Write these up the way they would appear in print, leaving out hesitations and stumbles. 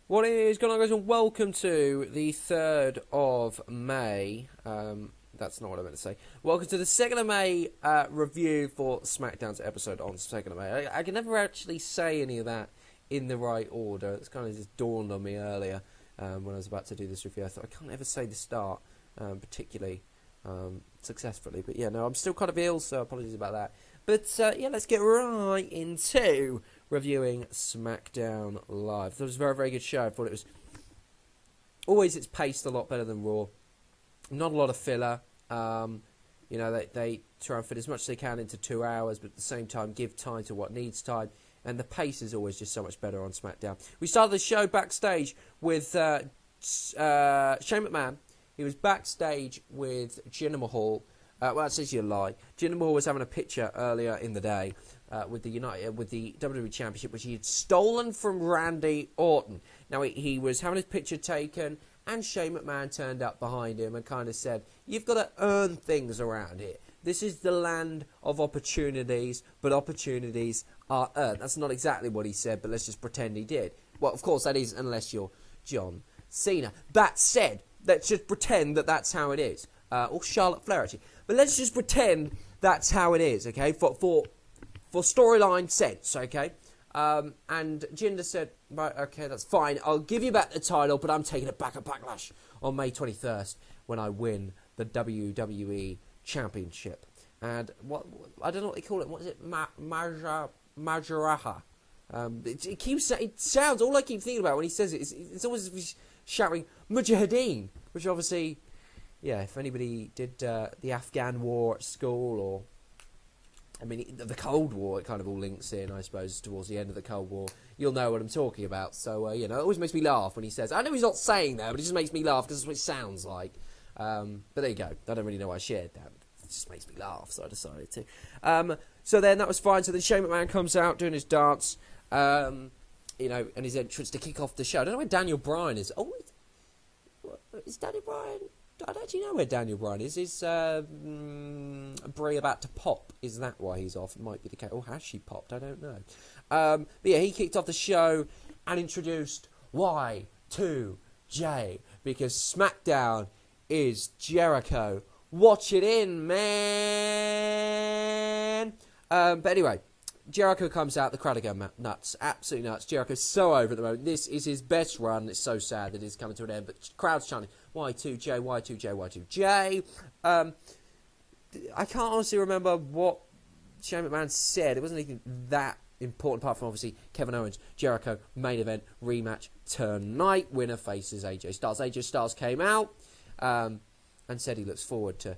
What is going on, guys, and welcome to the 3rd of May. That's not what I meant to say. Welcome to the 2nd of May review for Smackdown's episode on 2nd of May. I can never actually say any of that in the right order. It's kind of just dawned on me earlier when I was about to do this review. I thought I can't ever say the start particularly successfully. But yeah, no, I'm still kind of ill, so apologies about that. But yeah, let's get right into reviewing Smackdown Live. It was a very, very good show. I thought it was it's paced a lot better than Raw. Not a lot of filler. You know, they try and fit as much as they can into 2 hours, but at the same time give time to what needs time. And the pace is always just so much better on SmackDown. We started the show backstage with Shane McMahon. He was backstage with Jinder Mahal. Well, that's actually a lie. Jinder Mahal was having a picture earlier in the day with the WWE Championship, which he had stolen from Randy Orton. Now, he was having his picture taken, and Shane McMahon turned up behind him and kind of said, "You've got to earn things around here. This is the land of opportunities, but opportunities are earned." That's not exactly what he said, but let's just pretend he did. Well, of course, that is unless you're John Cena. That said, let's just pretend that that's how it is. Or Charlotte Flair, actually. But let's just pretend that's how it is, okay? For storyline sense, okay? And Jinder said, right, okay, that's fine. I'll give you back the title, but I'm taking it back at Backlash on May 21st when I win the WWE Championship. And what I don't know what they call it. What is it? Majaraha. It sounds, all I keep thinking about when he says it is, it's always he's shouting Mujahideen, which obviously, yeah, if anybody did the Afghan war at school, or, I mean, the Cold War, it kind of all links in, I suppose, towards the end of the Cold War. You'll know what I'm talking about. So, you know, it always makes me laugh when he says, I know he's not saying that, but it just makes me laugh because that's what it sounds like. But there you go. I don't really know why I shared that. It just makes me laugh, so I decided to. So then that was fine. So then Shane McMahon comes out doing his dance, you know, and his entrance to kick off the show. I don't know where Daniel Bryan is. Oh, is Daniel Bryan? I don't actually know where Daniel Bryan is. Is Brie about to pop? Is that why he's off? It might be the case. Or has she popped? I don't know. But yeah, he kicked off the show and introduced Y2J, because SmackDown is Jericho. Watch it in, man. But anyway, Jericho comes out, the crowd are going nuts, absolutely nuts. Jericho's so over at the moment. This is his best run. It's so sad that it's coming to an end, but crowd's chanting, Y2J, Y2J, Y2J. I can't honestly remember what Shane McMahon said. It wasn't even that important, apart from obviously Kevin Owens, Jericho, main event, rematch tonight. Winner faces AJ Styles. AJ Styles came out and said he looks forward to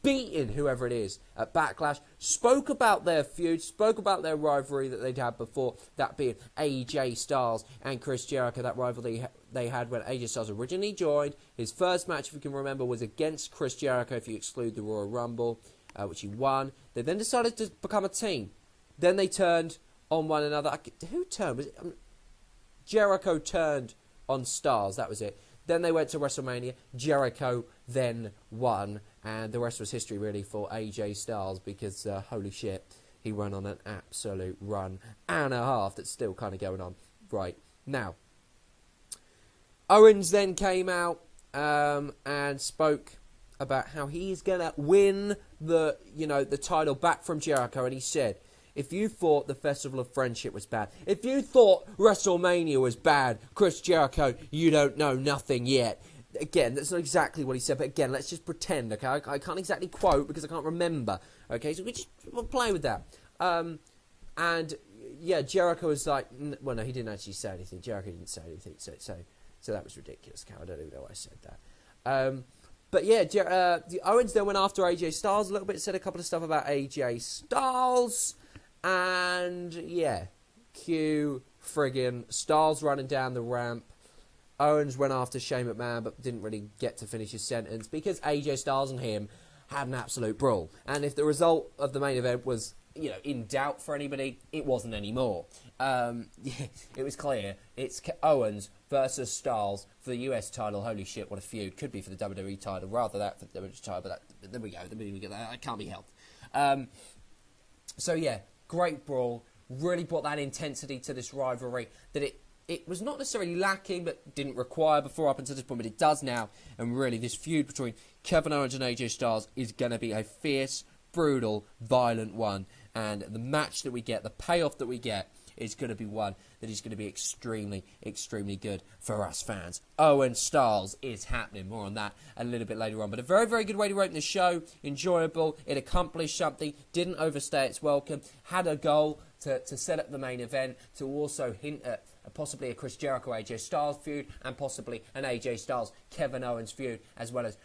beating whoever it is at Backlash. Spoke about their feud, spoke about their rivalry that they'd had before, that being AJ Styles and Chris Jericho, that rivalry they had when AJ Styles originally joined. His first match, if you can remember, was against Chris Jericho, if you exclude the Royal Rumble, which he won. They then decided to become a team. Then they turned on one another. Who turned? Was it, Jericho turned on Styles, that was it. Then they went to WrestleMania. Jericho then won. And the rest was history, really, for AJ Styles, because, holy shit, he went on an absolute run and a half that's still kind of going on right now. Owens then came out and spoke about how he's going to win the title back from Jericho. And he said, if you thought the Festival of Friendship was bad, if you thought WrestleMania was bad, Chris Jericho, you don't know nothing yet. Again, that's not exactly what he said, but again, let's just pretend, okay? I can't exactly quote because I can't remember, okay? So we'll play with that. And, yeah, Jericho was like, well, no, he didn't actually say anything. Jericho didn't say anything, so that was ridiculous, Cal. I don't even know why I said that. But, yeah, Owens then went after AJ Styles a little bit, said a couple of stuff about AJ Styles, and, yeah, cue friggin' Styles running down the ramp. Owens went after Shane McMahon, but didn't really get to finish his sentence because AJ Styles and him had an absolute brawl. And if the result of the main event was, in doubt for anybody, it wasn't anymore. It was clear. It's Owens versus Styles for the US title. Holy shit, what a feud. Could be for the WWE title. Rather that for the WWE title, but there we go. That can't be helped. So, yeah, great brawl. Really brought that intensity to this rivalry that it it was not necessarily lacking, but didn't require before up until this point, but it does now. And really, this feud between Kevin Owens and AJ Styles is going to be a fierce, brutal, violent one. And the match that we get, the payoff that we get, is going to be one that is going to be extremely, extremely good for us fans. Owens Styles is happening. More on that a little bit later on. But a very, very good way to open the show. Enjoyable. It accomplished something. Didn't overstay its welcome. Had a goal to set up the main event. To also hint at possibly a Chris Jericho AJ Styles feud. And possibly an AJ Styles Kevin Owens feud. As well as,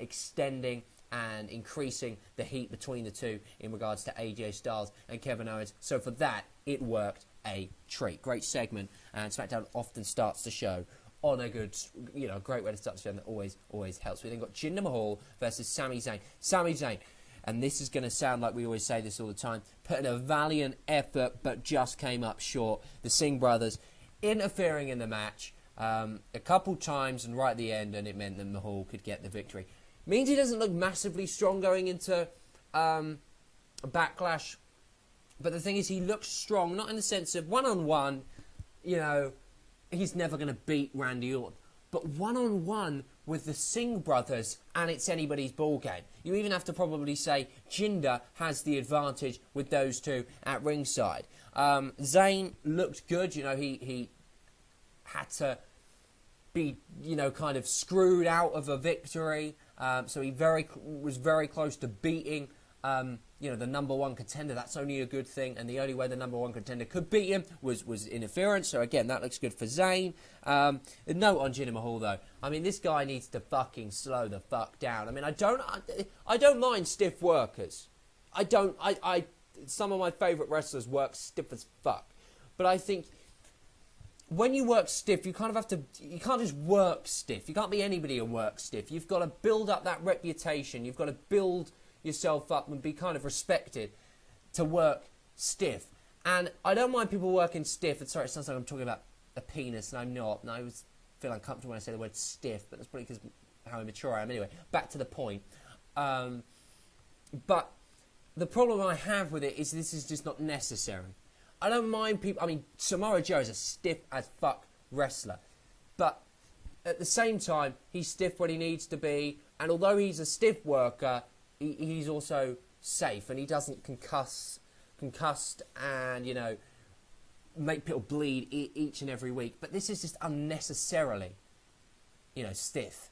extending and increasing the heat between the two in regards to AJ Styles and Kevin Owens. So for that, it worked a treat. Great segment, and SmackDown often starts the show on a good, great way to start the show, and that always helps. We then got Jinder Mahal versus Sami Zayn. Sami Zayn, and this is going to sound like we always say this all the time, put in a valiant effort, but just came up short. The Singh brothers interfering in the match a couple times, and right at the end, and it meant that Mahal could get the victory. Means he doesn't look massively strong going into a Backlash. But the thing is, he looks strong, not in the sense of one-on-one, he's never going to beat Randy Orton. But one-on-one with the Singh brothers, and it's anybody's ball game. You even have to probably say Jinder has the advantage with those two at ringside. Zayn looked good. He had to be, kind of screwed out of a victory. So he was very close to beating, the number one contender. That's only a good thing. And the only way the number one contender could beat him was interference. So again, that looks good for Zayn. A note on Jinder Mahal though. I mean, this guy needs to fucking slow the fuck down. I mean, I don't mind stiff workers. Some of my favourite wrestlers work stiff as fuck. But I think when you work stiff, you kind of have to. You can't just work stiff. You can't be anybody and work stiff. You've got to build up that reputation. You've got to build yourself up and be kind of respected to work stiff. And I don't mind people working stiff. Sorry, it sounds like I'm talking about a penis, and I'm not. And I always feel uncomfortable when I say the word stiff, but that's probably because how immature I am. Anyway, back to the point. But the problem I have with it is this is just not necessary. I don't mind people. I mean, Samoa Joe is a stiff as fuck wrestler. But at the same time, he's stiff when he needs to be. And although he's a stiff worker, he's also safe. And he doesn't concuss and, make people bleed each and every week. But this is just unnecessarily, stiff.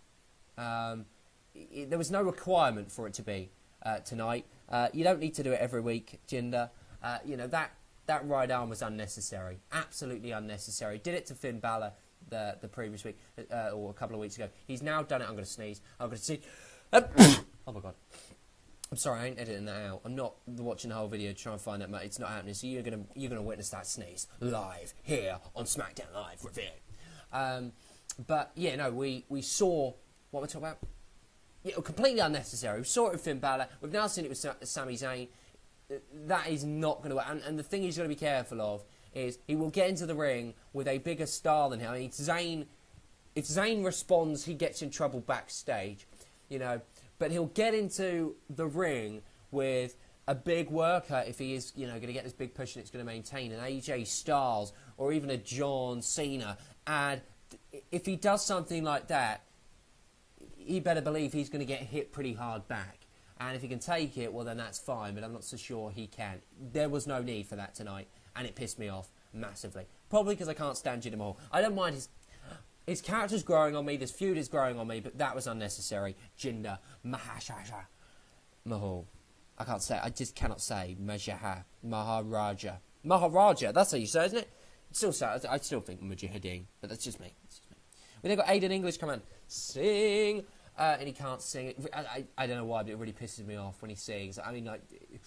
There was no requirement for it to be tonight. You don't need to do it every week, Jinder. That right arm was unnecessary. Absolutely unnecessary. Did it to Finn Balor the previous week, or a couple of weeks ago. He's now done it. I'm going to sneeze. I'm going to see. Oh my God. I'm sorry, I ain't editing that out. I'm not watching the whole video to try and find that, mate. It's not happening. So you're gonna witness that sneeze live here on Smackdown Live Review. But yeah, no, we saw what we're talking about. Yeah, completely unnecessary. We saw it with Finn Balor. We've now seen it with Sami Zayn. That is not going to work. And the thing he's going to be careful of is he will get into the ring with a bigger star than him. I mean, if Zayn responds, he gets in trouble backstage, But he'll get into the ring with a big worker if he is, going to get this big push and it's going to maintain an AJ Styles or even a John Cena. And if he does something like that, he better believe he's going to get hit pretty hard back. And if he can take it, well, then that's fine. But I'm not so sure he can. There was no need for that tonight. And it pissed me off massively. Probably because I can't stand Jinder Mahal. I don't mind his character's growing on me. This feud is growing on me. But that was unnecessary. Jinder Mahal. I can't say. I just cannot say. Maharaja. That's how you say, isn't it? I still think Mujahideen. But that's just me. We then got Aiden English come in. Sing. And he can't sing. I don't know why, but it really pisses me off when he sings. I mean, it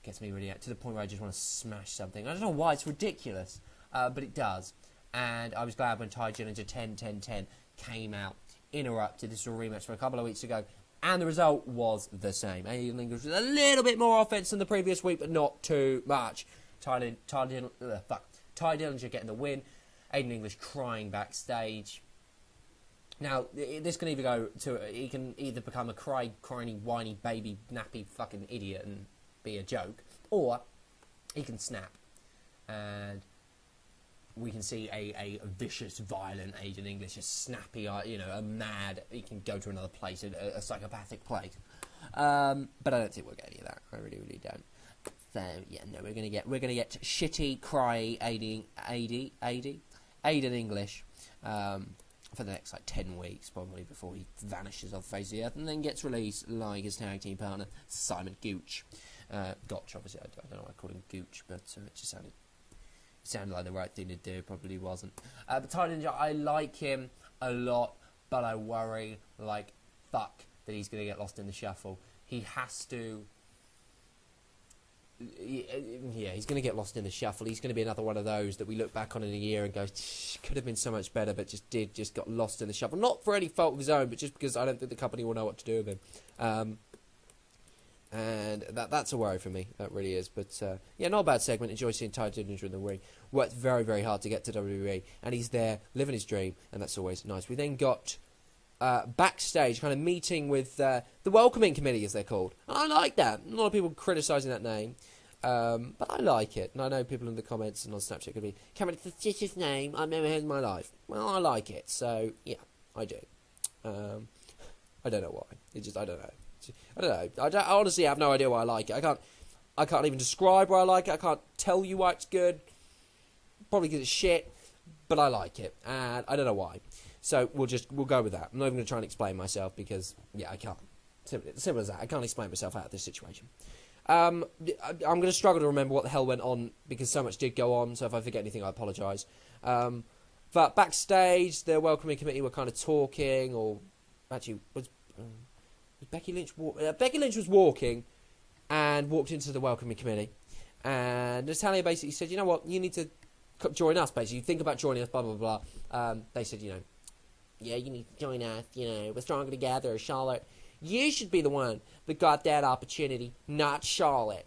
gets me really to the point where I just want to smash something. I don't know why, it's ridiculous. But it does. And I was glad when Ty Dillinger 10-10-10 came out, interrupted. This was a rematch from a couple of weeks ago. And the result was the same. Aiden English was a little bit more offense than the previous week, but not too much. Ty Dillinger getting the win. Aiden English crying backstage. Now, this can either go to... He can either become a crying, whiny, baby, nappy fucking idiot and be a joke, or he can snap. And we can see a vicious, violent Aiden English, a snappy, a mad. He can go to another place, a psychopathic place. But I don't think we'll get any of that. I really, really don't. So yeah, no, we're gonna get shitty, cry Aiden English for the next 10 weeks probably before he vanishes off the face of the earth and then gets released like his tag team partner Simon Gooch. Gotch, obviously. I don't know why I called him Gooch, but it just sounded like the right thing to do. Probably wasn't. But Ty Ninja, I like him a lot, but I worry like fuck that he's going to get lost in the shuffle. He has to. Yeah, he's going to get lost in the shuffle. He's going to be another one of those that we look back on in a year and go, could have been so much better, but just got lost in the shuffle. Not for any fault of his own, but just because I don't think the company will know what to do with him. And that's a worry for me. That really is. But yeah, not a bad segment. Enjoy seeing Ty Dillinger in the ring. Worked very, very hard to get to WWE, and he's there living his dream, and that's always nice. We then got backstage, kind of meeting with the welcoming committee, as they're called. And I like that. A lot of people criticising that name, but I like it. And I know people in the comments and on Snapchat could be, Cameron, it's the shittest name I've ever heard in my life. Well, I like it, so yeah, I do. I don't know why. I don't know. I honestly have no idea why I like it. I can't even describe why I like it. I can't tell you why it's good. Probably because it's shit, but I like it, and I don't know why. So we'll go with that. I'm not even going to try and explain myself because yeah, I can't. Simple as that. I can't explain myself out of this situation. I'm going to struggle to remember what the hell went on because so much did go on. So if I forget anything, I apologise. But backstage, the welcoming committee were kind of talking, or actually was Becky Lynch. Becky Lynch was walking and walked into the welcoming committee, and Natalia basically said, "You know what? You need to join us. Basically, you think about joining us." Blah blah blah. They said, "You know, yeah, you need to join us. You know, we're stronger together, Charlotte. You should be the one that got that opportunity, not Charlotte,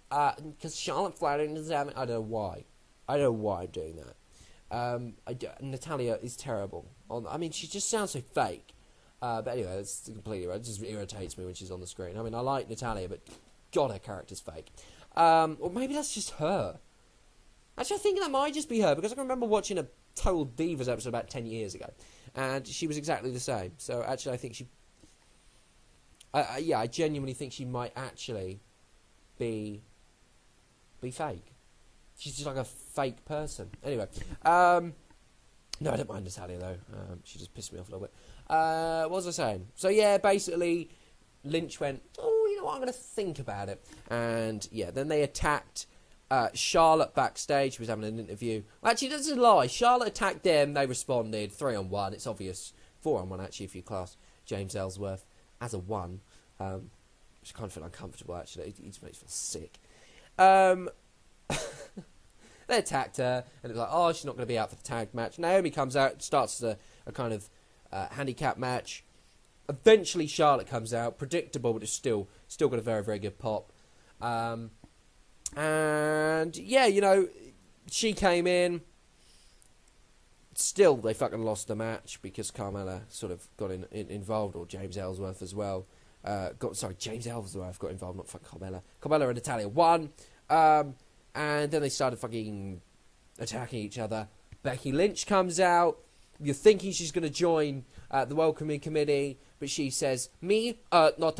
because Charlotte flattered us out." I don't know why. I don't know why I'm doing that. Natalia is terrible. I mean, she just sounds so fake. But anyway, that's completely right. It just irritates me when she's on the screen. I mean, I like Natalia, but God, her character's fake. Or maybe that's just her. Actually, I think that might just be her, because I can remember watching a Total Divas episode about 10 years ago, and she was exactly the same. So actually, I think she... I genuinely think she might actually be fake. She's just like a fake person. Anyway, no, I don't mind Natalia, though. She just pissed me off a little bit. What was I saying? So, yeah, basically, Lynch went, oh, you know what, I'm going to think about it. And, yeah, then they attacked Charlotte backstage. She was having an interview. Actually, that's a lie. Charlotte attacked them. They responded 3-on-1. It's obvious. 4-on-1, actually, if you class James Ellsworth as a 1. Which I kind of feel uncomfortable, actually. He just makes me feel sick. They attacked her, and it was like, oh, she's not going to be out for the tag match. Naomi comes out, starts a kind of handicap match. Eventually, Charlotte comes out, predictable, but it's still got a very, very good pop. And yeah, you know, she came in. Still, they fucking lost the match because Carmella sort of got involved, or James Ellsworth as well. James Ellsworth got involved, not fucking Carmella. Carmella and Natalia won. And then they started fucking attacking each other. Becky Lynch comes out. You're thinking she's going to join the welcoming committee, but she says, me not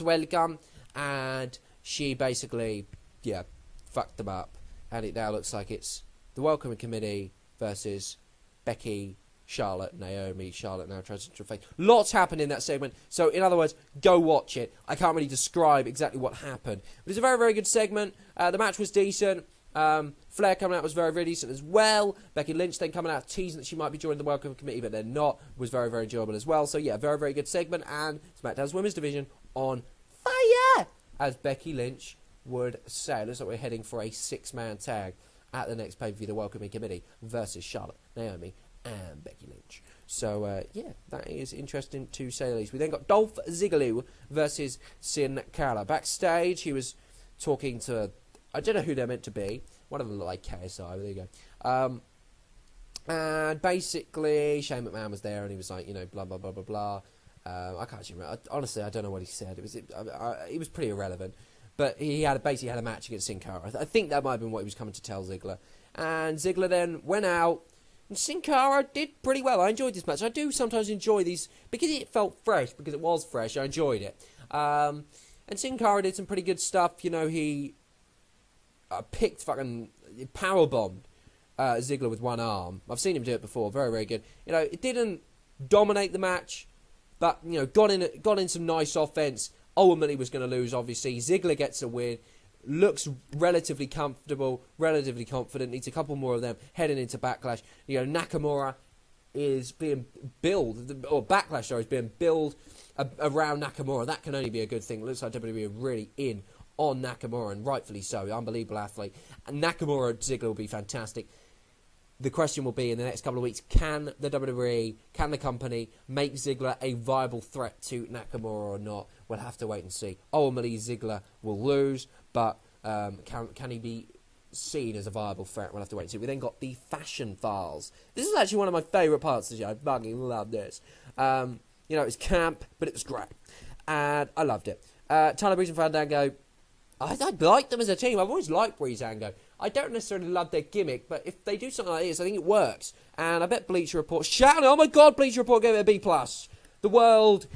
welcome. And she basically, yeah, fucked them up. And it now looks like it's the welcoming committee versus Becky, Charlotte, Naomi. Charlotte now tries to face. Lots happened in that segment. So, in other words, go watch it. I can't really describe exactly what happened. But it's a very, very good segment. The match was decent. Flair coming out was very, very decent as well. Becky Lynch then coming out teasing that she might be joining the welcome committee, but they're not. Was very, very enjoyable as well. So, yeah, very, very good segment. And SmackDown's women's division on fire, as Becky Lynch would say. Looks like we're heading for a 6-man tag at the next pay-per-view, the welcoming committee versus Charlotte, Naomi, and Becky Lynch. So, yeah, that is interesting to say the least. We then got Dolph Ziggler versus Sin Cara. Backstage, he was talking to... I don't know who they're meant to be. One of them looked like KSI, but there you go. And basically, Shane McMahon was there, and he was like, you know, blah, blah, blah, blah, blah. I can't actually remember. Honestly, I don't know what he said. It was pretty irrelevant. But he basically had a match against Sin Cara. I think that might have been what he was coming to tell Ziggler. And Ziggler then went out. And Sin Cara did pretty well. I enjoyed this match. I do sometimes enjoy these because it felt fresh, because it was fresh. I enjoyed it. And Sin Cara did some pretty good stuff. You know, he picked fucking powerbombed Ziggler with one arm. I've seen him do it before. Very, very good. You know, it didn't dominate the match, but, you know, got in some nice offense. Ultimately was going to lose, obviously. Ziggler gets a win. Looks relatively comfortable, relatively confident. Needs a couple more of them heading into Backlash. You know, Nakamura is being billed, or Backlash, sorry, is being billed around Nakamura. That can only be a good thing. It looks like WWE are really in on Nakamura, and rightfully so. Unbelievable athlete. And Nakamura Ziggler will be fantastic. The question will be in the next couple of weeks, can the WWE, can the company make Ziggler a viable threat to Nakamura or not? We'll have to wait and see. Ultimately, Ziggler will lose, but can he be seen as a viable threat? We'll have to wait and see. We then got the Fashion Files. This is actually one of my favourite parts of the show. I fucking love this. You know, it was camp, but it was great. And I loved it. Tyler Breeze and Fandango, I like them as a team. I've always liked Breezango. I don't necessarily love their gimmick, but if they do something like this, I think it works. And I bet Bleacher Report, oh my God, Bleacher Report gave it a B+. The world,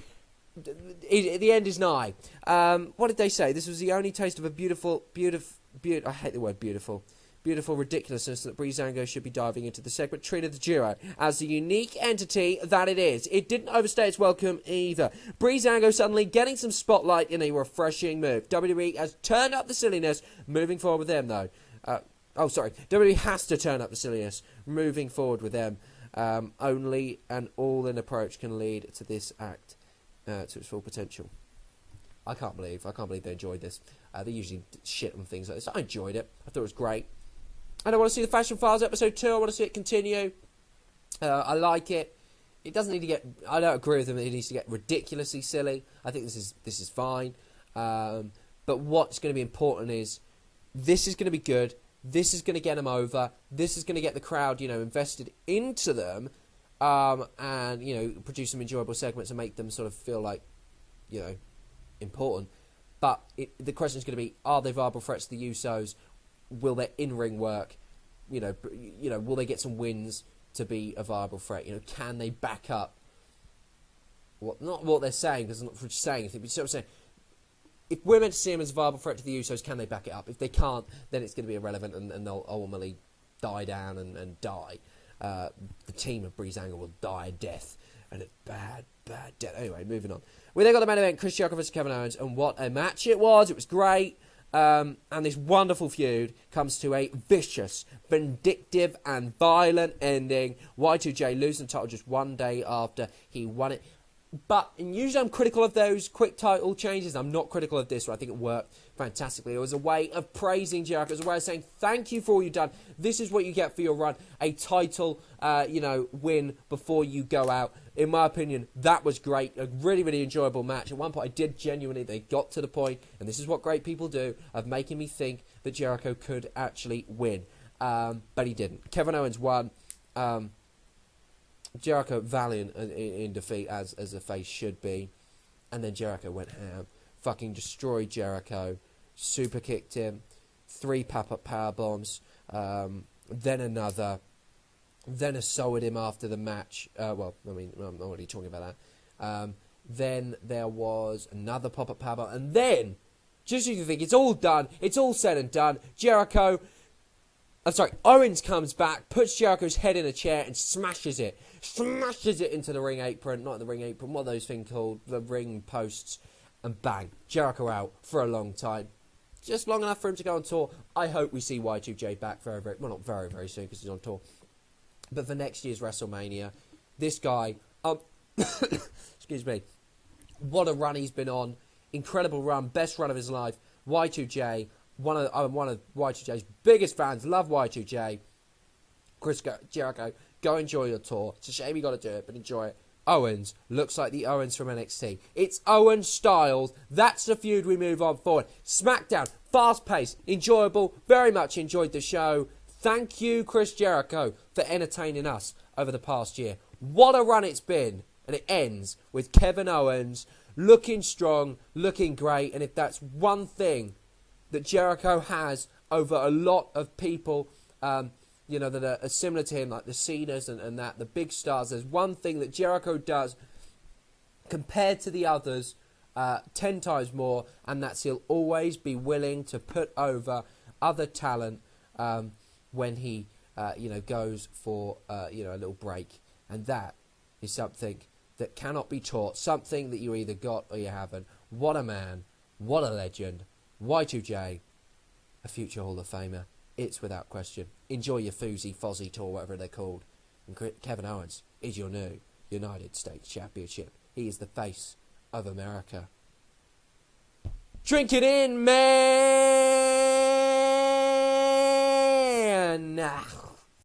the end is nigh. What did they say? This was the only taste of a beautiful, I hate the word beautiful ridiculousness that Breezango should be diving into the segment. Treated the duo as the unique entity that it is. It didn't overstay its welcome either. Breezango suddenly getting some spotlight in a refreshing move. WWE has turned up the silliness. Moving forward with them, though. WWE has to turn up the silliness. Moving forward with them. Only an all-in approach can lead to this act to its full potential. I can't believe they enjoyed this. They usually shit on things like this. I enjoyed it. I thought it was great. And I want to see the Fashion Files episode 2. I want to see it continue. I like it. It doesn't need to get... I don't agree with them that it needs to get ridiculously silly. I think this is fine. But what's going to be important is this is going to be good. This is going to get them over. This is going to get the crowd, you know, invested into them. And, you know, produce some enjoyable segments and make them sort of feel like, you know, important. But the question is going to be, are they viable threats to the Usos? Will their in-ring work? You know, will they get some wins to be a viable threat? You know, can they back up not what they're saying, because I'm not saying anything, but you see what I'm saying? If we're meant to see them as a viable threat to the Usos, can they back it up? If they can't, then it's going to be irrelevant, and they'll ultimately die down and die. The team of Breezango will die a death, and a bad death. Anyway, moving on. We then got the main event, Chris Jericho versus Kevin Owens, and what a match it was. It was great. And this wonderful feud comes to a vicious, vindictive, and violent ending. Y2J losing the title just one day after he won it. But, and usually I'm critical of those quick title changes. I'm not critical of this one. I think it worked fantastically. It was a way of praising Jericho. It was a way of saying, thank you for all you've done. This is what you get for your run. A title, win before you go out. In my opinion, that was great. A really, really enjoyable match. At one point, they got to the point, and this is what great people do, of making me think that Jericho could actually win. But he didn't. Kevin Owens won. Jericho valiant in defeat, as a face should be. And then Jericho went ham. Fucking destroyed Jericho. Super kicked him. 3 pop-up power bombs. Then another. Then assaulted him after the match. I'm not really talking about that. Then there was another pop-up power bomb. And then, just so you think it's all done, it's all said and done, Owens comes back, puts Jericho's head in a chair and smashes it into the ring apron. Not the ring apron, what are those things called? The ring posts. And bang, Jericho out for a long time. Just long enough for him to go on tour. I hope we see Y2J back not very, very soon because he's on tour. But for next year's WrestleMania, this guy, excuse me, what a run he's been on. Incredible run, best run of his life. Y2J, one of Y2J's biggest fans, love Y2J. Chris Jericho, go enjoy your tour. It's a shame you got to do it, but enjoy it. Owens looks like the Owens from NXT. It's Owens Styles. That's the feud we move on forward. SmackDown, fast-paced, enjoyable. Very much enjoyed the show. Thank you, Chris Jericho, for entertaining us over the past year. What a run it's been. And it ends with Kevin Owens looking strong, looking great. And if that's one thing that Jericho has over a lot of people you know, that are similar to him, like the Cenas and that, the big stars. There's one thing that Jericho does compared to the others 10 times more, and that's he'll always be willing to put over other talent when he, goes for, a little break. And that is something that cannot be taught, something that you either got or you haven't. What a man, what a legend. Y2J, a future Hall of Famer. It's without question. Enjoy your Fozzy tour, whatever they're called. And Kevin Owens is your new United States Championship. He is the face of America. Drink it in, man!